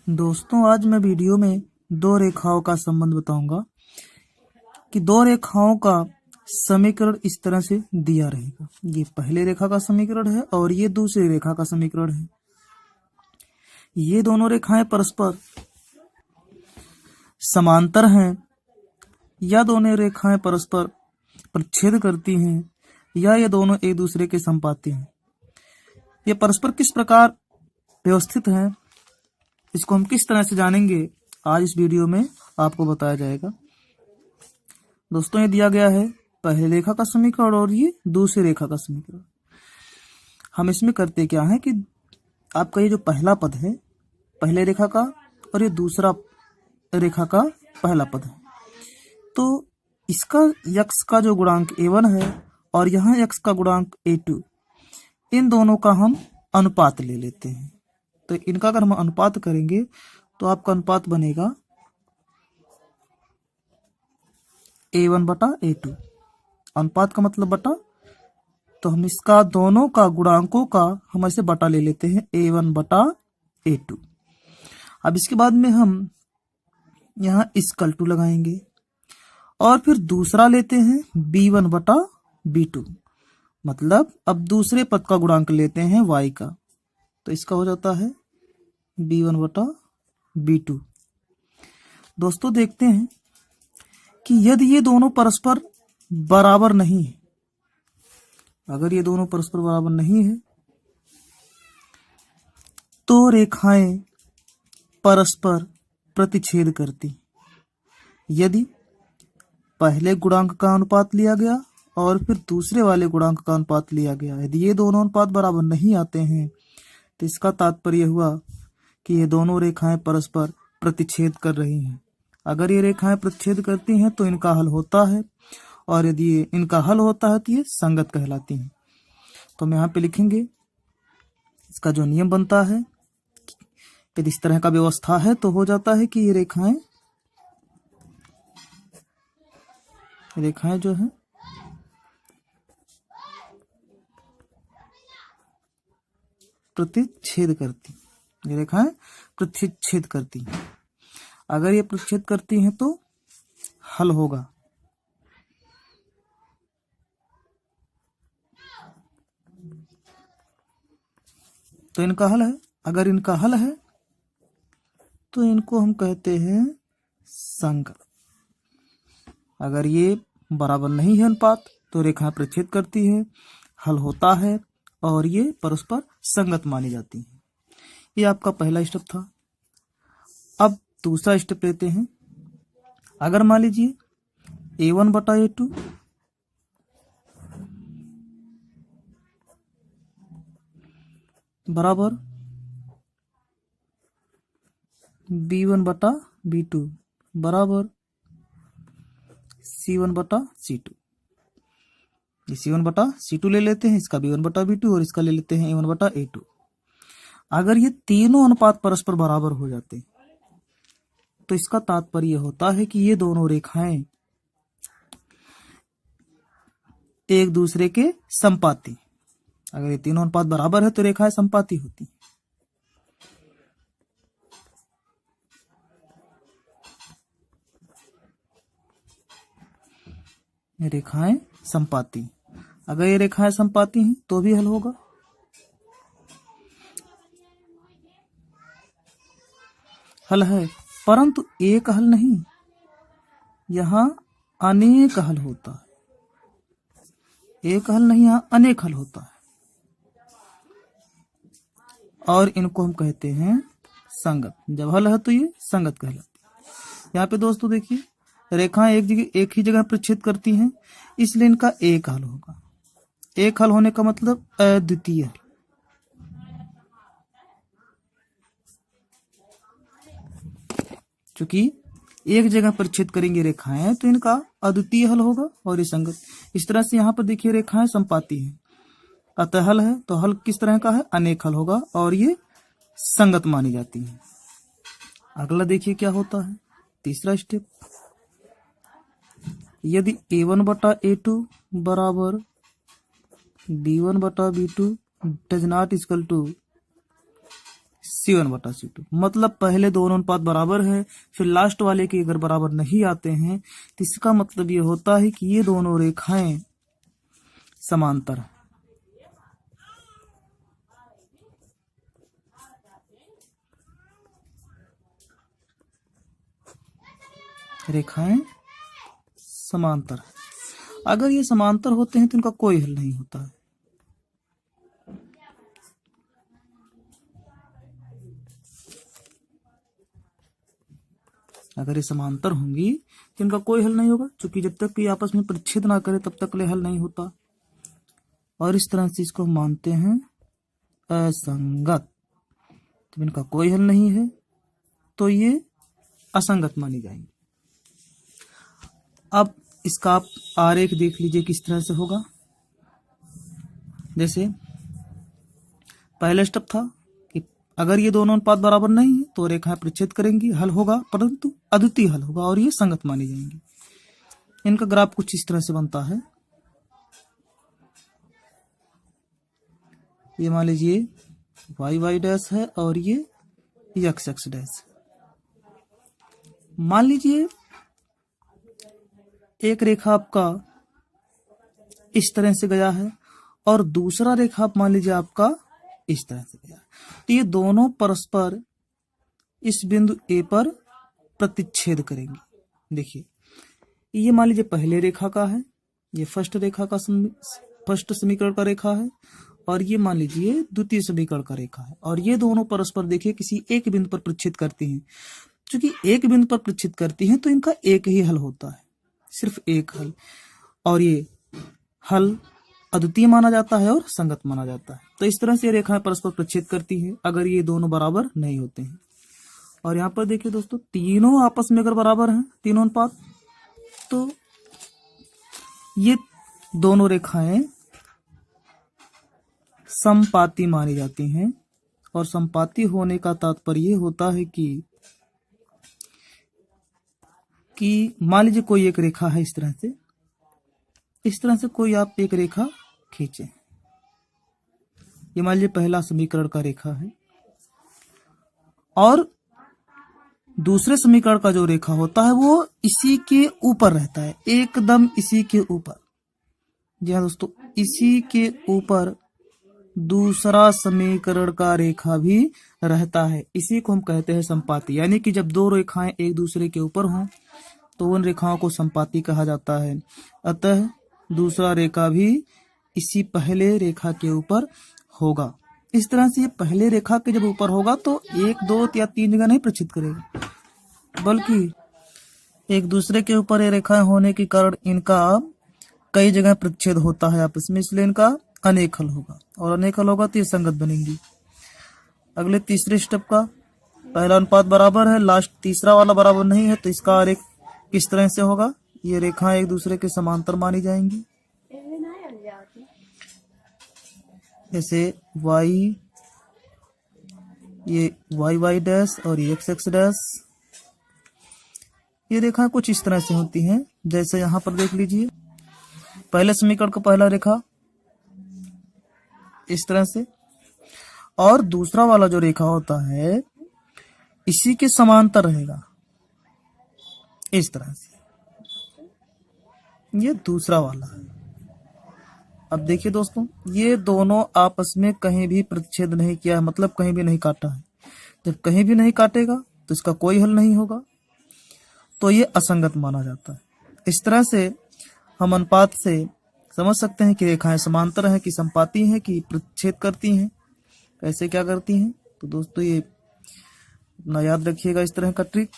दोस्तों, आज मैं वीडियो में दो रेखाओं का संबंध बताऊंगा कि दो रेखाओं का समीकरण इस तरह से दिया रहेगा। ये पहले रेखा का समीकरण है और ये दूसरी रेखा का समीकरण है। ये दोनों रेखाएं परस्पर समांतर हैं या दोनों रेखाएं परस्पर प्रतिच्छेद करती हैं या ये दोनों एक दूसरे के संपाती हैं। ये परस्पर किस प्रकार व्यवस्थित हैं, इसको हम किस तरह से जानेंगे, आज इस वीडियो में आपको बताया जाएगा। दोस्तों, ये दिया गया है पहले रेखा का समीकरण और ये दूसरी रेखा का समीकरण। हम इसमें करते क्या है कि आपका ये जो पहला पद है पहले रेखा का और ये दूसरा रेखा का पहला पद है, तो इसका x का जो गुणांक a1 है और यहाँ x का गुणांक a2, इन दोनों का हम अनुपात ले लेते हैं। तो इनका अगर हम अनुपात करेंगे तो आपका अनुपात बनेगा a1 बटा a2। अनुपात का मतलब बटा, तो हम इसका दोनों का गुणांकों का हम ऐसे बटा ले लेते हैं a1 बटा a2। अब इसके बाद में हम यहाँ इक्वल टू लगाएंगे और फिर दूसरा लेते हैं b1 बटा b2, मतलब अब दूसरे पद का गुणांक लेते हैं y का, तो इसका हो जाता है b1 बटा b2। दोस्तों, देखते हैं कि यदि ये दोनों परस्पर बराबर नहीं है, अगर ये दोनों परस्पर बराबर नहीं है तो रेखाएं परस्पर प्रतिच्छेद करती। यदि पहले गुणांक का अनुपात लिया गया और फिर दूसरे वाले गुणांक का अनुपात लिया गया, यदि ये दोनों अनुपात बराबर नहीं आते हैं तो इसका तात्पर्य हुआ कि ये दोनों रेखाएं परस्पर प्रतिच्छेद कर रही हैं। अगर ये रेखाएं प्रतिच्छेद करती हैं तो इनका हल होता है, और यदि इनका हल होता है तो ये संगत कहलाती हैं। तो हम यहाँ पे लिखेंगे इसका जो नियम बनता है, यदि इस तरह का व्यवस्था है तो हो जाता है कि ये रेखाएं जो है प्रतिच्छेद करती, ये रेखाएं प्रतिच्छेद करती। अगर ये प्रतिच्छेद करती हैं तो हल होगा। तो इनका हल है, अगर इनका हल है तो इनको हम कहते हैं संगत। अगर ये बराबर नहीं है अनुपात तो रेखाएं प्रतिच्छेद करती है, हल होता है और ये परस्पर संगत मानी जाती है। ये आपका पहला स्टेप था। अब दूसरा स्टेप लेते हैं। अगर मान लीजिए a1 बटा a2 बराबर b1 बटा b2 बराबर c1 बटा c2। ये c1 बटा c2 ले लेते हैं, इसका b1 बटा b2 और इसका ले लेते हैं a1 बटा a2। अगर ये तीनों अनुपात परस्पर बराबर हो जाते हैं तो इसका तात्पर्य होता है कि ये दोनों रेखाएं एक दूसरे के संपाती। अगर ये तीनों अनुपात बराबर है तो रेखाएं संपाती होती। रेखाएं संपाती, अगर ये रेखाएं संपाती हैं तो भी हल होगा। हल है, परंतु एक हल नहीं, यहां अनेक हल होता है। एक हल नहीं, यहां अनेक हल होता है और इनको हम कहते हैं संगत। जब हल है तो ये संगत कहलाती है। यहाँ पे दोस्तों देखिए, रेखाएं एक ही जगह प्रतिच्छेद करती हैं, इसलिए इनका एक हल होगा। एक हल होने का मतलब अद्वितीय हल। चूंकि एक जगह प्रतिच्छेद करेंगे रेखाएं तो इनका अद्वितीय हल होगा और ये संगत। इस तरह से यहाँ पर देखिए रेखाएं संपाती हैं, अतः हल है तो हल किस तरह का है, अनेक हल होगा और ये संगत मानी जाती है। अगला देखिए क्या होता है, तीसरा स्टेप। यदि a1 बटा a2 बराबर b1 बटा b2 does not equal to C1/C2। मतलब पहले दोनों अनुपात बराबर है, फिर लास्ट वाले के अगर बराबर नहीं आते हैं तो इसका मतलब ये होता है कि ये दोनों रेखाएं समांतर हैं। रेखाएं समांतर। अगर ये समांतर होते हैं तो इनका कोई हल नहीं होता है। अगर ये समांतर होंगी तो इनका कोई हल नहीं होगा, क्योंकि जब तक ये आपस में परिच्छेद ना करे तब तक ले हल नहीं होता। और इस तरह से इसको हम मानते हैं असंगत। तो इनका कोई हल नहीं है तो ये असंगत मानी जाएंगी। अब इसका आप आरेख देख लीजिए किस तरह से होगा। जैसे पहला स्टेप था कि अगर ये दोनों अनुपात बराबर नहीं है तो रेखाएं परिच्छेद करेंगी, हल होगा, परंतु अद्वितीय हल होगा और ये संगत मानी जाएंगी। इनका ग्राफ कुछ इस तरह से बनता है। ये मान लीजिए y डैश है और ये x डैश। मान लीजिए एक रेखा आपका इस तरह से गया है और दूसरा रेखा आप मान लीजिए आपका इस तरह से गया, तो ये दोनों परस्पर इस बिंदु A पर प्रतिच्छेद करेंगे। देखिए ये मान लीजिए पहले रेखा का है, ये फर्स्ट समीकरण का रेखा है और ये मान लीजिए द्वितीय समीकरण का रेखा है। और ये दोनों परस्पर देखिए किसी एक बिंदु पर प्रतिच्छेद करती हैं। क्योंकि एक बिंदु पर प्रतिच्छेद करती हैं तो इनका एक ही हल होता है, सिर्फ एक हल, और ये हल अद्वितीय माना जाता है और संगत माना जाता है। तो इस तरह से रेखाएं परस्पर प्रतिच्छेद करती हैं अगर ये दोनों बराबर नहीं होते हैं। और यहाँ पर देखिए दोस्तों, तीनों आपस में अगर बराबर हैं, तीनों अनुपात, तो ये दोनों रेखाएं समपाती मानी जाती हैं। और समपाती होने का तात्पर्य ये होता है कि मान लीजिए कोई एक रेखा है इस तरह से कोई आप एक रेखा खींचे। ये मान लीजिए पहला समीकरण का रेखा है और दूसरे समीकरण का जो रेखा होता है वो इसी के ऊपर रहता है, एकदम इसी के ऊपर। जी हाँ दोस्तों, इसी के ऊपर दूसरा समीकरण का रेखा भी रहता है। इसी को हम कहते हैं संपाती। यानी कि जब दो रेखाएं एक दूसरे के ऊपर हों तो उन रेखाओं को संपाती कहा जाता है। अतः दूसरा रेखा भी इसी पहले रेखा के ऊपर होगा। इस तरह से ये पहले रेखा के जब ऊपर होगा तो एक, दो या तीन जगह नहीं प्रचित करेगा, बल्कि एक दूसरे के ऊपर ये रेखाएं होने के कारण इनका कई जगह प्रतिच्छेद होता है आपस में, इसलिए इनका अनेक हल होगा। और अनेक हल होगा तो ये संगत बनेंगी। अगले तीसरे स्टेप का पहला अनुपात बराबर है, लास्ट तीसरा वाला बराबर नहीं है, तो इसका आरेख किस तरह से होगा। ये रेखाएं एक दूसरे के समांतर मानी जाएंगी। जैसे ये y डैश और ये x डैश। ये रेखा कुछ इस तरह से होती हैं। जैसे यहाँ पर देख लीजिए, पहले समीकरण का पहला रेखा इस तरह से, और दूसरा वाला जो रेखा होता है इसी के समांतर रहेगा इस तरह से। ये दूसरा वाला है। अब देखिए दोस्तों, ये दोनों आपस में कहीं भी प्रतिच्छेद नहीं किया है, मतलब कहीं भी नहीं काटा है। जब कहीं भी नहीं काटेगा तो इसका कोई हल नहीं होगा, तो ये असंगत माना जाता है। इस तरह से हम अनुपात से समझ सकते हैं कि रेखाएं समांतर हैं कि संपाती हैं कि प्रतिच्छेद करती हैं, कैसे क्या करती हैं। तो दोस्तों ये अपना याद रखिएगा इस तरह का ट्रिक।